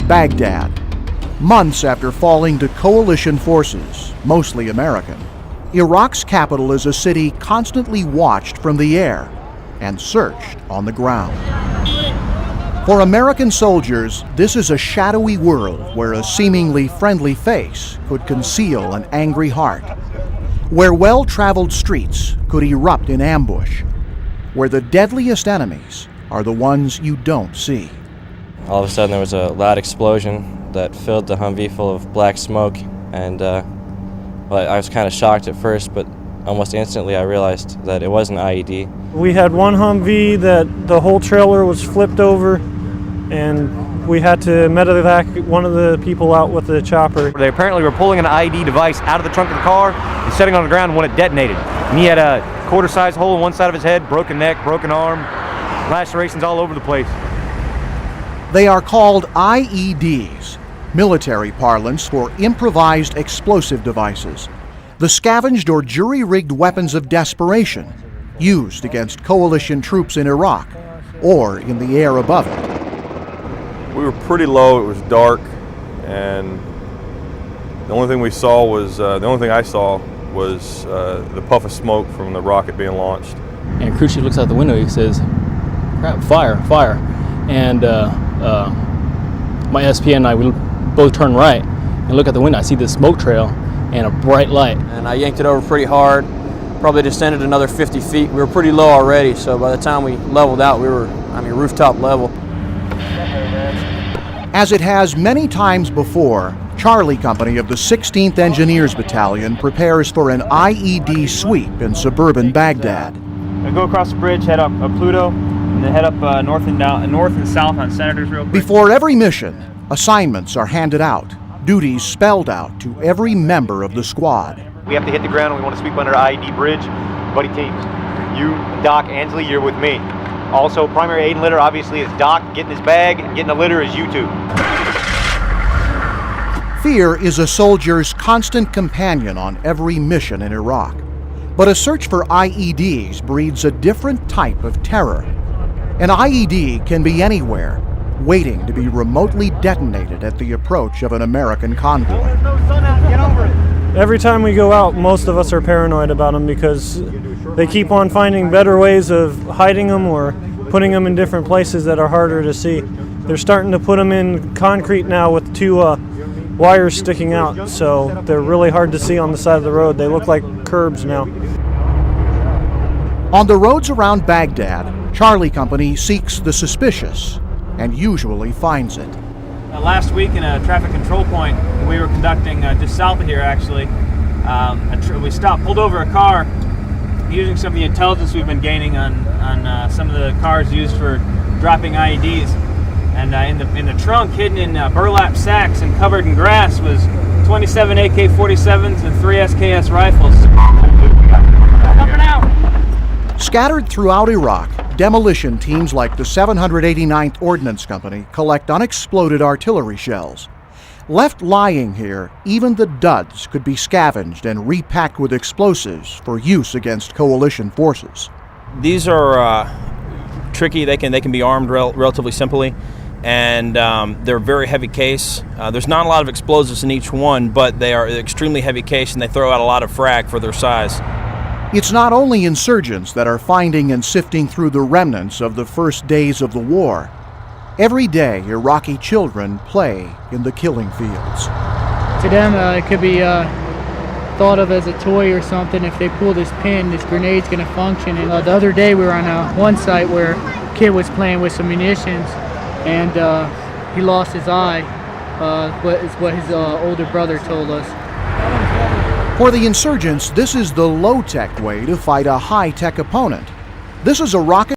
Baghdad. Months after falling to coalition forces, mostly American, Iraq's capital is a city constantly watched from the air and searched on the ground. For American soldiers, this is a shadowy world where a seemingly friendly face could conceal an angry heart, where well-traveled streets could erupt in ambush, where the deadliest enemies are the ones you don't see. All of a sudden there was a loud explosion that filled the Humvee full of black smoke, and well, I was kind of shocked at first, but almost instantly I realized that it was an IED. We had one Humvee that the whole trailer was flipped over, and we had to medevac one of the people out with the chopper. They apparently were pulling an IED device out of the trunk of the car and setting it on the ground when it detonated. And he had a quarter-size hole in one side of his head, broken neck, broken arm, lacerations all over the place. They are called IEDs, military parlance for improvised explosive devices, the scavenged or jury-rigged weapons of desperation used against coalition troops in Iraq or in the air above it. We were pretty low, it was dark, and the only thing we saw was, the only thing I saw was the puff of smoke from the rocket being launched. And crew chief looks out the window, he says, "Crap, fire, fire." And my SP and I, we both turn right and look at the window. I see this smoke trail and a bright light. And I yanked it over pretty hard, probably descended another 50 feet. We were pretty low already, so by the time we leveled out, we were, rooftop level. As it has many times before, Charlie Company of the 16th Engineers Battalion prepares for an IED sweep in suburban Baghdad. I go across the bridge, head up Pluto, and then head up north and south on Senators real quick. Before every mission, assignments are handed out, duties spelled out to every member of the squad. We have to hit the ground and we want to sweep under IED bridge. Buddy teams, you, Doc, Ansley, you're with me. Also, primary aid and litter obviously is Doc getting his bag, and getting the litter is you two. Fear is a soldier's constant companion on every mission in Iraq. But a search for IEDs breeds a different type of terror. An IED can be anywhere, waiting to be remotely detonated at the approach of an American convoy. Every time we go out, most of us are paranoid about them because they keep on finding better ways of hiding them or putting them in different places that are harder to see. They're starting to put them in concrete now with two wires sticking out, so they're really hard to see on the side of the road. They look like curbs now. On the roads around Baghdad, Charlie Company seeks the suspicious and usually finds it. Last week in a traffic control point we were conducting just south of here actually, we pulled over a car using some of the intelligence we've been gaining on some of the cars used for dropping IEDs. And in the trunk, hidden in burlap sacks and covered in grass, was 27 AK-47s and 3 SKS rifles. Scattered throughout Iraq, demolition teams like the 789th Ordnance Company collect unexploded artillery shells. Left lying here, even the duds could be scavenged and repacked with explosives for use against coalition forces. These are tricky. They can be armed relatively simply, and they're very heavy case. There's not a lot of explosives in each one, but they are extremely heavy case, and they throw out a lot of frag for their size. It's not only insurgents that are finding and sifting through the remnants of the first days of the war. Every day, Iraqi children play in the killing fields. To them, it could be thought of as a toy or something. If they pull this pin, this grenade's going to function. And the other day, we were on one site where a kid was playing with some munitions, and he lost his eye. Is what his older brother told us. For the insurgents, this is the low-tech way to fight a high-tech opponent. This is a rocket